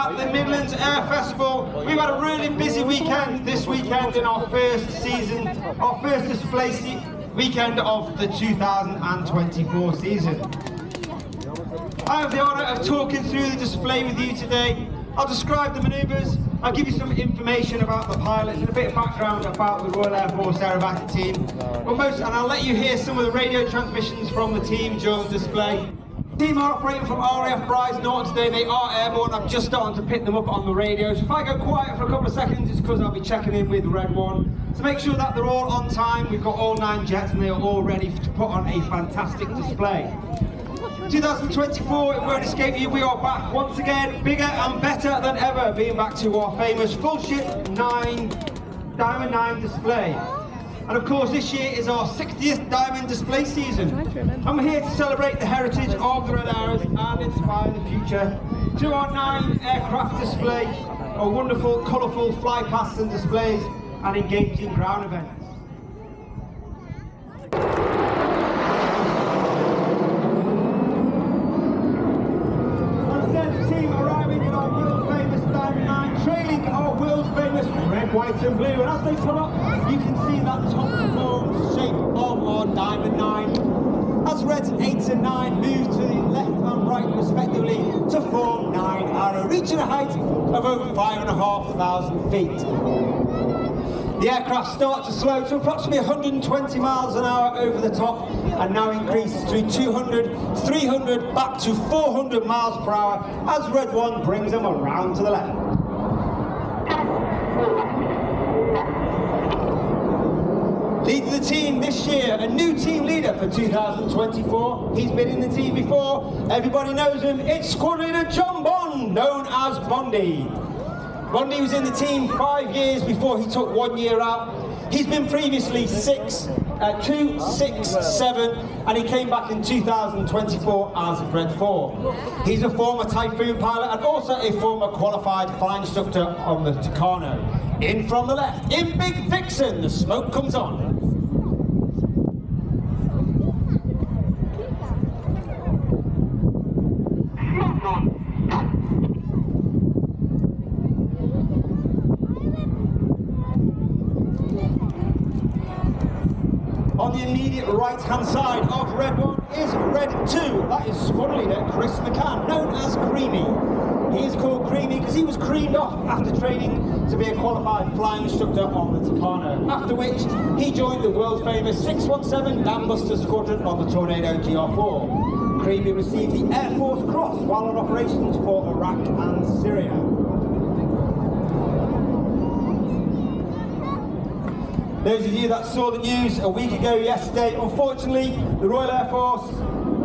at the Midlands Air Festival. We've had a really busy weekend this weekend in our first display weekend of the 2024 season. I have the honour of talking through the display with you today. I'll describe the manoeuvres, I'll give you some information about the pilots and a bit of background about the Royal Air Force aerobatic team. And I'll let you hear some of the radio transmissions from the team during the display. The team are operating from RAF Brides Norton today. They are airborne. I'm just starting to pick them up on the radio. So if I go quiet for a couple of seconds, it's because I'll be checking in with Red 1 to make sure that they're all on time. We've got all 9 jets and they are all ready to put on a fantastic display. 2024, it won't escape you, we are back once again, bigger and better than ever, being back to our famous full ship Diamond 9 display. And of course this year is our 60th Diamond display season. And we're here to celebrate the heritage of the Red Arrows and inspire the future to our 9 aircraft display, our wonderful, colourful fly pasts and displays and engaging ground events. Trailing our world's famous red, white and blue, and as they pull up you can see that top formed shape of our Diamond 9 as Reds 8 and 9 move to the left and right respectively to form 9 Arrow, reaching a height of over 5,500 feet. The aircraft start to slow to approximately 120 miles an hour over the top and now increases to 200, 300 back to 400 miles per hour as Red 1 brings them around to the left. Leading the team this year, a new team leader for 2024. He's been in the team before, everybody knows him. It's squad leader John Bond, known as Bondy. Bondy was in the team 5 years before he took 1 year out. He's been previously 2, 6, 7, and he came back in 2024 as Red 4. He's a former Typhoon pilot and also a former qualified flying instructor on the Tucano. In from the left, in Big Vixen, the smoke comes on. On the immediate right-hand side of Red 1 is Red 2. That is squad leader Chris McCann, known as Creamy. He is called Creamy because he was creamed off after training to be a qualified flying instructor on the Tucano, after which he joined the world-famous 617 Dambuster Squadron on the Tornado GR4. Creamy received the Air Force Cross while on operations for Iraq and Syria. Those of you that saw the news a week ago yesterday, unfortunately, the Royal Air Force,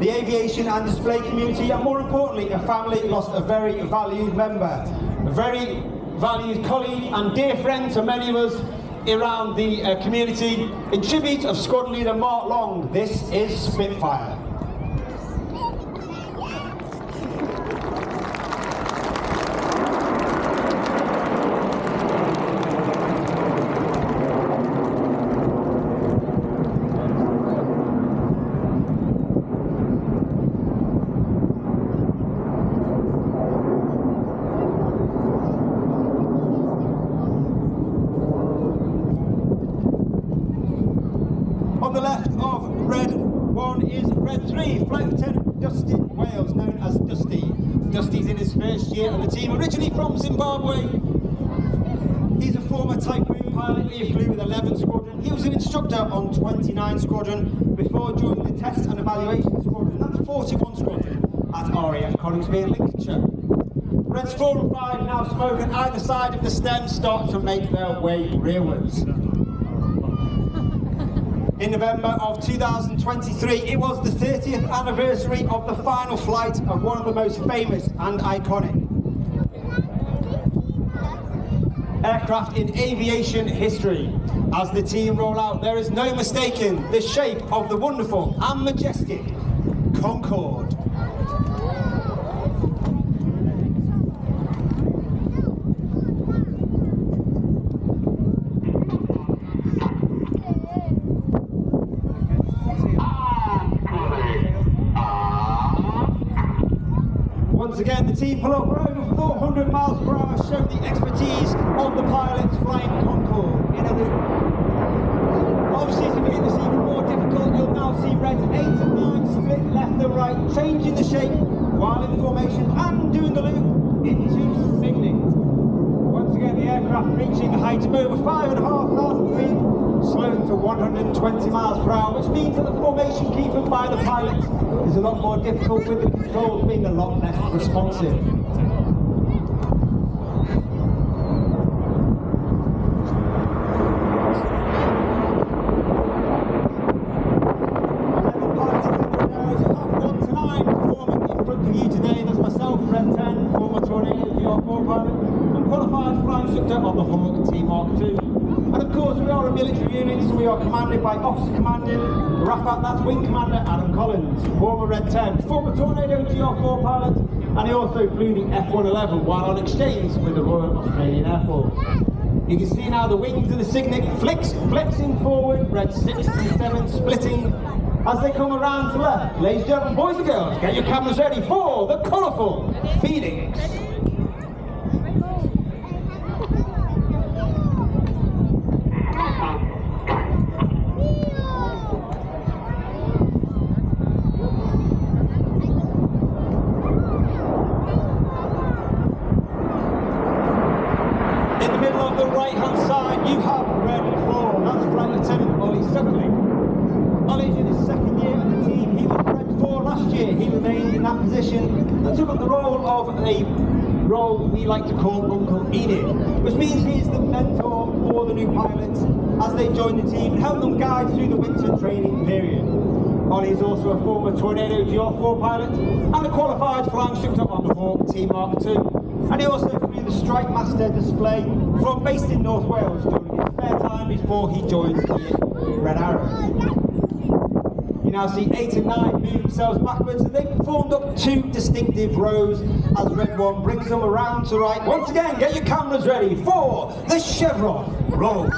the aviation and display community, and more importantly, a family lost a very valued member, a very valued colleague and dear friend to many of us around the community. In tribute of squad leader Mark Long, this is Spitfire. On the left of Red 1 is Red 3, Flight Lieutenant Dustin Wales, known as Dusty. Dusty's in his first year on the team, originally from Zimbabwe. He's a former Typhoon pilot. He flew with 11 Squadron. He was an instructor on 29 Squadron before joining the Test and Evaluation Squadron, that's 41 Squadron, at RAF Coningsby in Lincolnshire. Reds 4 and 5, now spoken either side of the stem, start to make their way rearwards. In November of 2023, it was the 30th anniversary of the final flight of one of the most famous and iconic aircraft in aviation history. As the team roll out, there is no mistaking the shape of the wonderful and majestic Concorde. Once again, the team pull up. We're over 400 miles per hour show the expertise of the pilots flying Concorde in a loop. Obviously, to make this even more difficult, you'll now see reds 8 and 9 split left and right, changing the shape while in formation and doing the loop into signaling. Once again, the aircraft reaching a height of over 5,500 feet, slowing to 120 miles per hour, which means that the formation keeping by the pilots is a lot more difficult, with the controls being a lot less responsive. On the Hawk T Mark II. And of course we are a military unit, so we are commanded by Officer Commanding RAF, that's Wing Commander Adam Collins, former Red 10, former Tornado GR4 pilot, and he also flew the F-111 while on exchange with the Royal Australian Air Force. You can see now the wings of the Cygnet flexing forward, red 6 and 7 splitting as they come around to left. Ladies and gentlemen, boys and girls, get your cameras ready for the colourful Phoenix. And took up the role of a role we like to call Uncle Enid, which means he's the mentor for the new pilots as they join the team and help them guide through the winter training period. Ollie is also a former Tornado GR4 pilot and a qualified flying instructor on the Hawk T Mark II, and he also flew the Strike Master display based in North Wales during his spare time before he joined the Red Arrows. You now see 8 and 9 move themselves backwards, and they've formed up 2 distinctive rows as Red 1 brings them around to right. Once again, get your cameras ready for the chevron roll.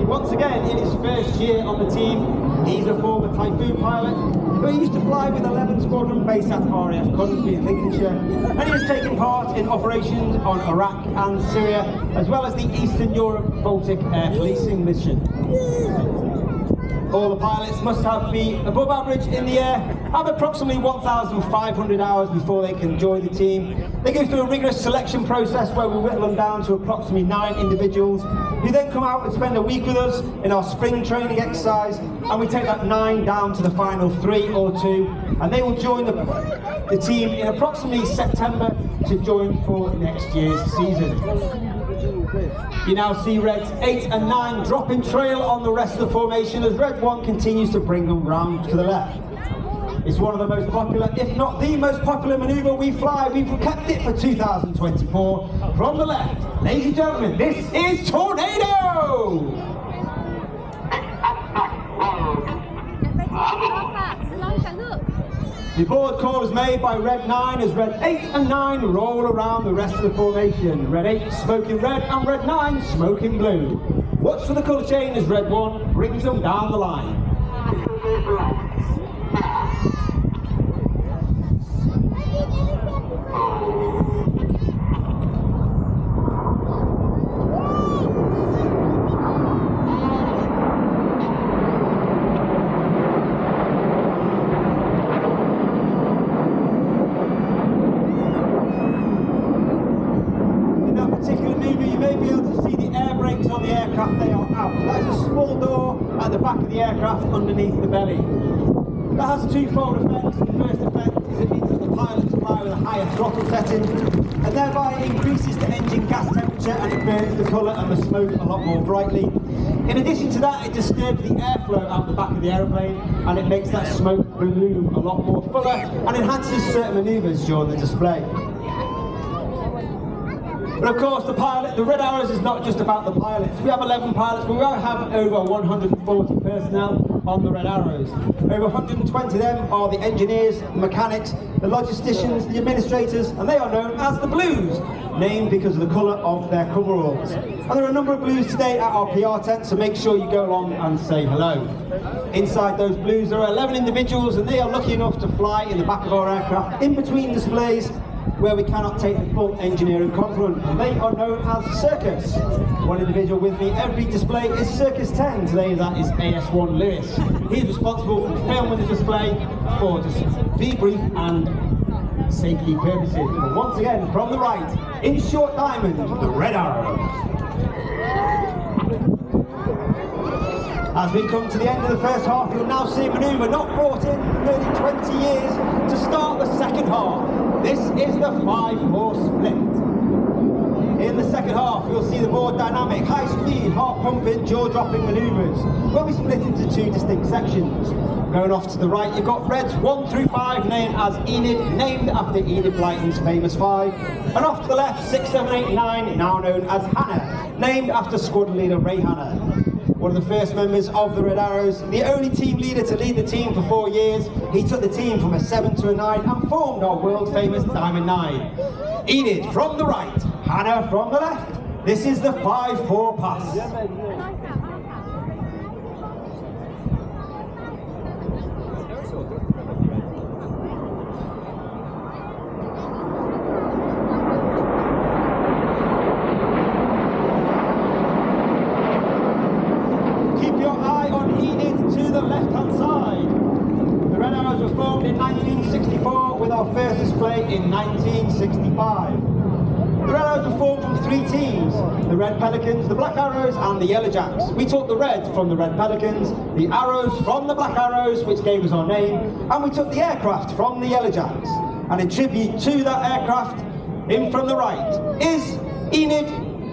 Once again, in his first year on the team, he's a former Typhoon pilot who used to fly with 11 Squadron based at RAF Coventry in Lincolnshire, and he has taken part in operations on Iraq and Syria, as well as the Eastern Europe Baltic Air Policing mission. All the pilots must be above average in the air, have approximately 1,500 hours before they can join the team. They go through a rigorous selection process where we whittle them down to approximately 9 individuals, who then come out and spend a week with us in our spring training exercise, and we take that 9 down to the final 3 or 2, and they will join the team in approximately September to join for next year's season. You now see Reds 8 and 9 dropping trail on the rest of the formation as Red 1 continues to bring them round to the left. It's one of the most popular, if not the most popular manoeuvre we fly. We've kept it for 2024. From the left, ladies and gentlemen, this is Tornado! The board call is made by Red 9 as Red 8 and 9 roll around the rest of the formation. Red 8 smoking red and Red 9 smoking blue. Watch for the colour chain as Red 1 brings them down the line. They are out. That is a small door at the back of the aircraft underneath the belly. That has 2-fold effects. The first effect is it means that the pilots fly with a higher throttle setting, and thereby increases the engine gas temperature and it burns the colour and the smoke a lot more brightly. In addition to that, it disturbs the airflow out the back of the aeroplane, and it makes that smoke bloom a lot more fuller and enhances certain manoeuvres during the display. But of course, the Red Arrows is not just about the pilots. We have 11 pilots, but we have over 140 personnel on the Red Arrows. Over 120 of them are the engineers, the mechanics, the logisticians, the administrators, and they are known as the Blues, named because of the colour of their coveralls. And there are a number of Blues today at our PR tent, so make sure you go along and say hello. Inside those Blues there are 11 individuals, and they are lucky enough to fly in the back of our aircraft in between displays where we cannot take the full engineering complement, and they are known as Circus. One individual with me every display is Circus 10. Today that is AS1 Lewis. He is responsible for filming the display for just debrief and safety purposes. But once again, from the right, in short diamond, the Red Arrows. As we come to the end of the first half, you'll now see a manoeuvre not brought in for nearly 20 years to start the second half. This is the 5-4 split. In the second half, you'll see the more dynamic, high-speed, heart-pumping, jaw-dropping manoeuvres, where we split into two distinct sections. Going off to the right, you've got Reds 1 through 5, named as Enid, named after Enid Blyton's famous 5. And off to the left, 6, 7, 8, 9, now known as Hannah, named after squadron leader Ray Hannah. One of the first members of the Red Arrows, the only team leader to lead the team for 4 years. He took the team from a 7 to a 9 and formed our world famous Diamond 9. Enid from the right, Hannah from the left. This is the 5-4 pass. First display in 1965. The Red Arrows were formed from 3 teams, the Red Pelicans, the Black Arrows and the Yellow Jacks. We took the Red from the Red Pelicans, the Arrows from the Black Arrows, which gave us our name, and we took the aircraft from the Yellow Jacks. And in tribute to that aircraft, in from the right, is Enid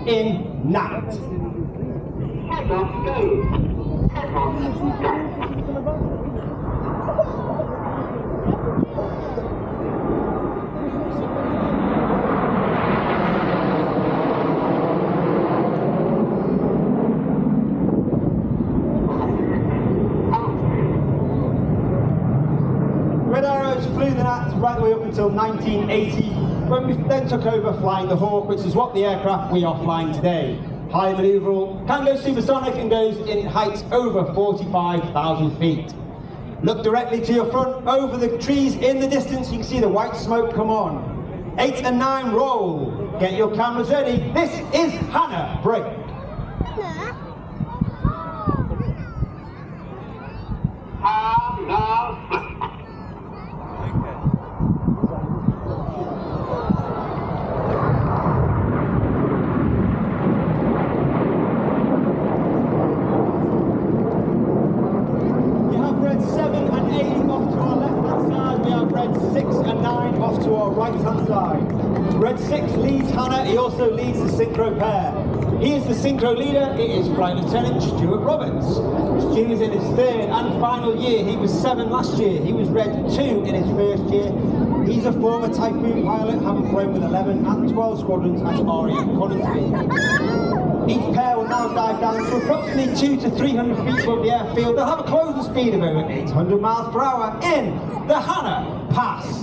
in Nat. Right the way up until 1980, when we then took over flying the Hawk, which is what the aircraft we are flying today. High manoeuvreable, can go supersonic and goes in heights over 45,000 feet. Look directly to your front, over the trees in the distance, you can see the white smoke come on. 8 and 9 roll. Get your cameras ready. This is Hannah. Break. Red 6 leads Hannah, he also leads the Synchro pair. He is the Synchro leader, it is Flight Lieutenant Stuart Roberts. Stu is in his 3rd and final year, he was 7 last year, he was Red 2 in his 1st year. He's a former Typhoon pilot, having flown with 11 and 12 squadrons at RAF Coningsby. Each pair will now dive down to approximately 200 to 300 feet above the airfield. They'll have a closing speed of over 800 miles per hour in the Hannah Pass.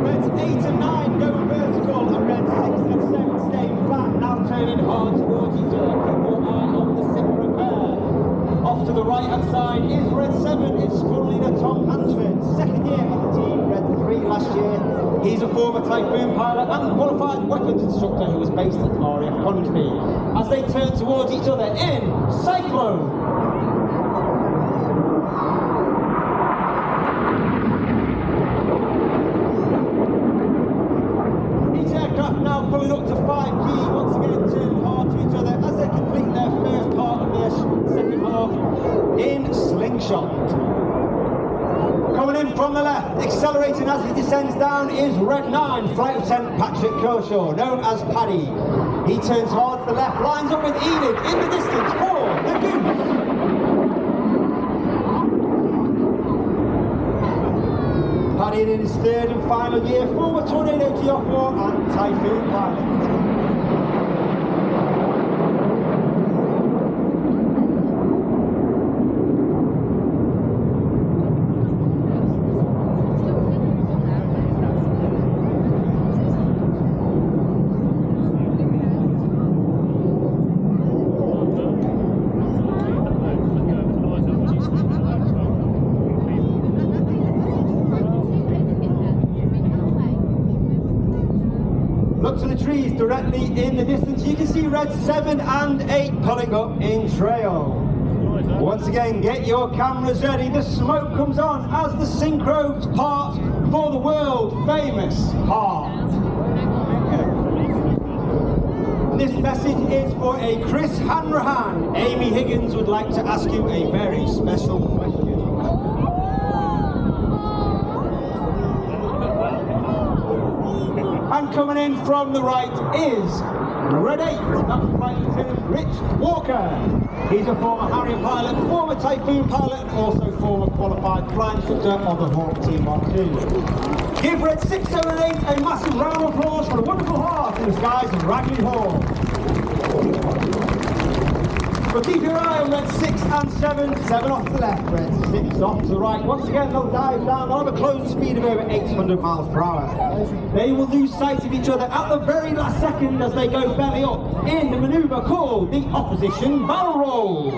Reds 8 and 9 go vertical, and Red 6 and 7 stay flat, now turning hard towards each other. Keep your eye on the Synchro pair. Off to the right hand side is Red 7, it's squadron leader Tom Hansford, 2nd year on the team, Red 3 last year. He's a former Typhoon pilot and qualified weapons instructor who was based at RAF Coningsby. As they turn towards each other in Cyclone. Each aircraft now pulling up to 5G, once again turning hard to each other as they complete their first part of their second half in Slingshot. Coming in from the left, Accelerating as he descends down is Red 9, Flight Lieutenant Patrick Kershaw, known as Paddy. He turns hard to the left, lines up with Enid in the distance for the Goose. Paddy in his third and final year, former Tornado Geophor and Typhoon pilot. Look to the trees directly in the distance. You can see Red 7 and 8 pulling up in trail. Once again, get your cameras ready. The smoke comes on as the Synchro part for the world famous heart. This message is for a Chris Hanrahan. Amy Higgins would like to ask you a very special question. And coming in from the right is Red 8, that's Flight Lieutenant Rich Walker. He's a former Harrier pilot, former Typhoon pilot, and also former qualified flying instructor of the Hawk Team 1-2. Give Red 6, 7 and 8 a massive round of applause for the wonderful heart in the skies of Ragley Hall. But keep your eye on Red 6 and 7, 7 off to the left, Red 6 off to the right. Once again, they'll dive down, they'll have a closing speed of over 800 miles per hour. They will lose sight of each other at the very last second as they go belly up in the manoeuvre called the opposition barrel roll.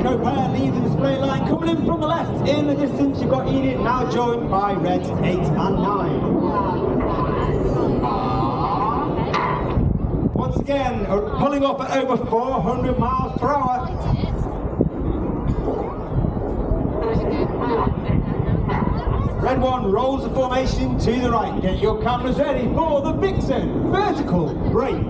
Pair leave the display line. Coming in from the left in the distance, you've got Enid, now joined by Reds 8 and 9. Once again, pulling up at over 400 miles per hour. Red 1 rolls the formation to the right. Get your cameras ready for the Vixen vertical break.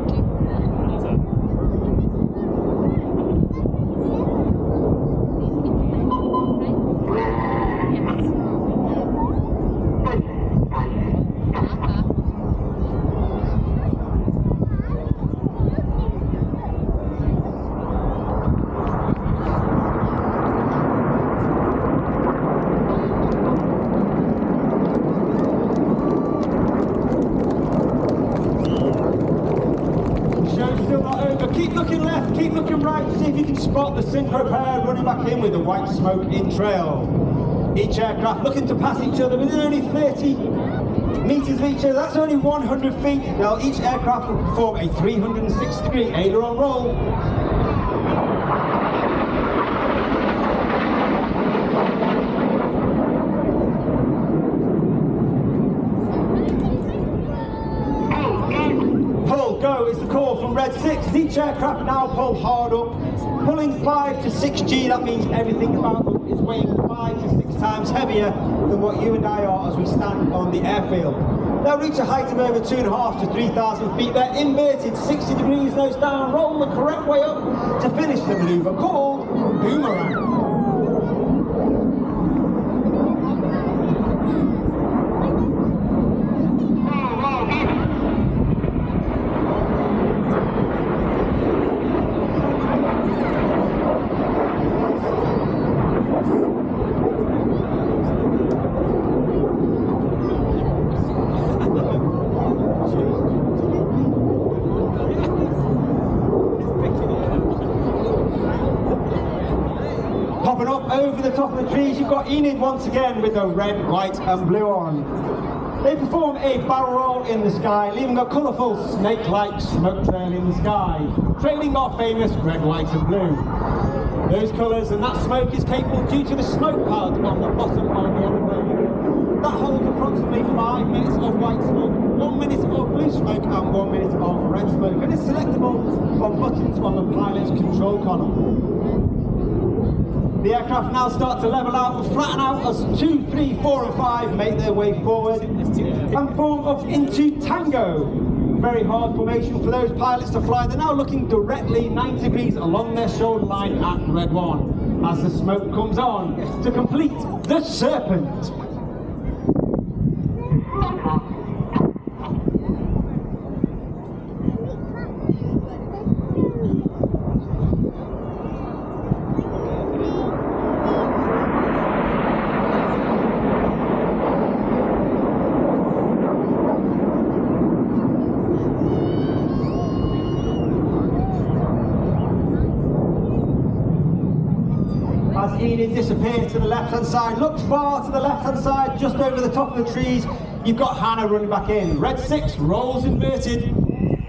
Keep looking left, keep looking right, see if you can spot the Synchro pair running back in with the white smoke in trail. Each aircraft looking to pass each other within only 30 metres of each other, that's only 100 feet. Now each aircraft will perform a 360-degree aileron roll. Go is the call from Red 6. Each aircraft now pull hard up, pulling 5 to 6 G. That means everything about them is weighing 5 to 6 times heavier than what you and I are as we stand on the airfield. They'll reach a height of over 2,500 to 3,000 feet. They're inverted 60 degrees nose down, roll the correct way up to finish the manoeuvre called boomerang. Popping up over the top of the trees, you've got Enid once again with the red, white and blue on. They perform a barrel roll in the sky, leaving a colourful snake-like smoke trail in the sky, trailing our famous red, white and blue. Those colours and that smoke is capable due to the smoke pad on the bottom of the aeroplane. That holds approximately 5 minutes of white smoke, 1 minute of blue smoke and 1 minute of red smoke, and is selectable from buttons on the pilot's control column. The aircraft now start to level out and flatten out as 2, 3, 4 and 5 make their way forward and form up into tango. Very hard formation for those pilots to fly. They're now looking directly 90 degrees along their shoulder line at red 1 as the smoke comes on to complete the serpent. As Enid disappears to the left-hand side, look far to the left-hand side, just over the top of the trees, you've got Hannah running back in. Red 6 rolls inverted.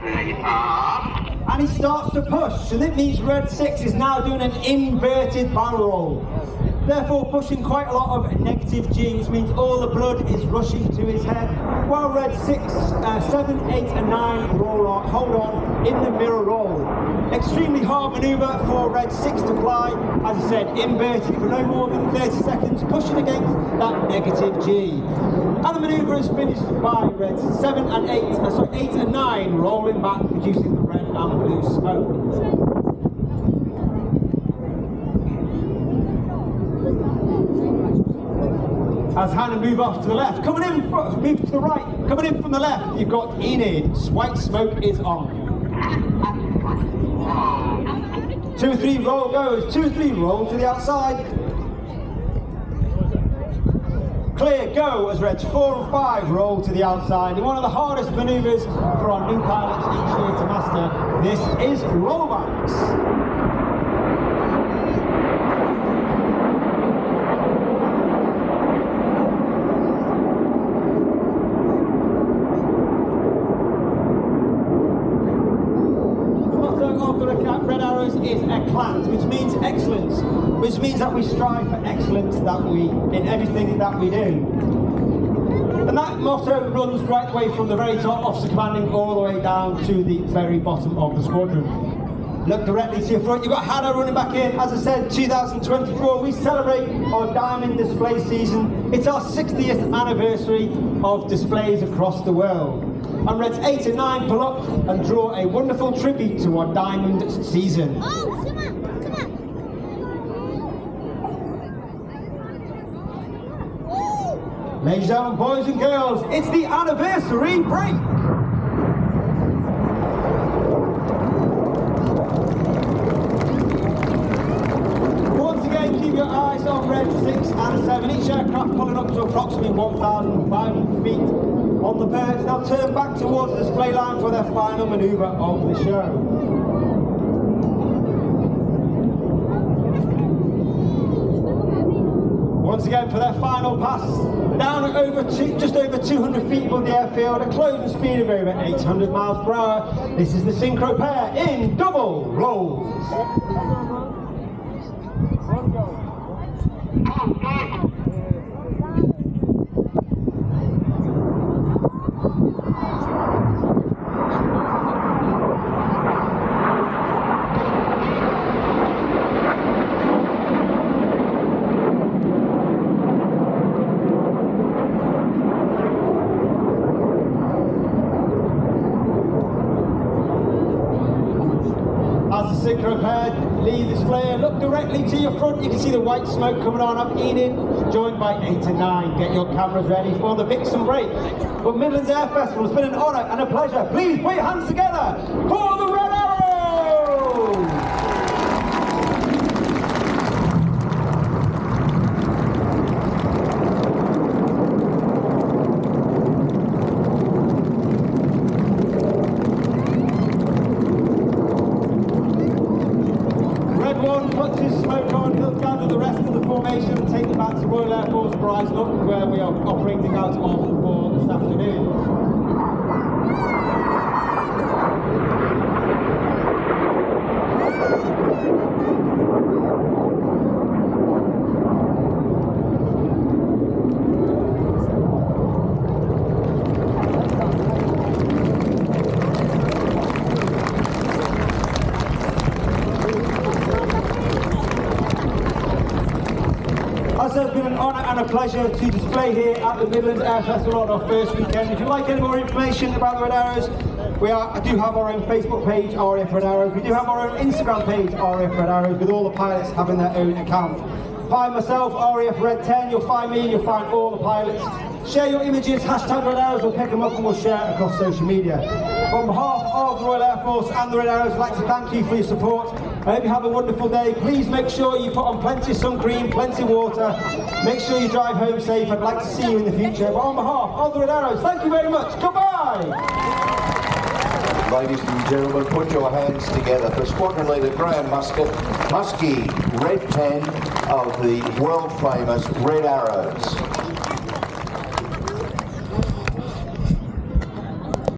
And he starts to push, and it means Red 6 is now doing an inverted barrel roll. Therefore pushing quite a lot of negative G, which means all the blood is rushing to his head, while Red 6, 7, 8 and 9 hold on in the mirror roll. Extremely hard manoeuvre for Red 6 to fly, as I said, inverted for no more than 30 seconds, pushing against that negative G. And the manoeuvre is finished by Red 7 and 8 and 9 rolling back, producing the red and blue smoke. As Hannah move off to the left, coming in, move to the right, coming in from the left, you've got Enid. White smoke is on. 2 and 3 roll goes, 2 and 3 roll to the outside. Clear, go as Reds 4 and 5 roll to the outside. And one of the hardest manoeuvres for our new pilots each year to master, this is rollbacks. Red Arrows is eclat, which means excellence, which means that we strive for excellence in everything that we do. And that motto runs right the way from the very top, officer commanding, all the way down to the very bottom of the squadron. Look directly to your front, you've got Hannah running back in. As I said, 2024, we celebrate our diamond display season. It's our 60th anniversary of displays across the world. And Reds 8 and 9 pull up and draw a wonderful tribute to our diamond season. Oh, come on. Ladies and gentlemen, boys and girls, it's the anniversary break. Once again, keep your eyes on Red 6 and 7. Each aircraft pulling up to approximately 1,500 feet. On the perch, they'll turn back towards the display line for their final manoeuvre of the show. Once again for their final pass, down at just over 200 feet above the airfield, a closing speed of over 800 miles per hour. This is the Synchro pair in double rolls. As the Synchro pair leave the display, look directly to your front. You can see the white smoke coming on up Enid, joined by 8 and 9. Get your cameras ready for the Vixen break. But Midlands Air Festival has been an honour and a pleasure. Please put your hands together for the Red Arrows! Puts his smoke on, he'll gather the rest of the formation and take them back to Royal Air Force Brighton, where we are operating out of for this afternoon. been an honour and a pleasure to display here at the Midlands Air Festival on our first weekend. If you'd like any more information about the Red Arrows, I do have our own Facebook page, RAF Red Arrows. We do have our own Instagram page, RAF Red Arrows, with all the pilots having their own account. Find myself, RAF Red 10, you'll find me and you'll find all the pilots. Share your images, hashtag Red Arrows, we'll pick them up and we'll share it across social media. On behalf of the Royal Air Force and the Red Arrows, I'd like to thank you for your support. I hope you have a wonderful day. Please make sure you put on plenty of sun cream, plenty of water. Make sure you drive home safe. I'd like to see you in the future. But on behalf of the Red Arrows, thank you very much. Goodbye! Ladies and gentlemen, put your hands together for Squadron Leader Graham Muskie, Red 10 of the world famous Red Arrows.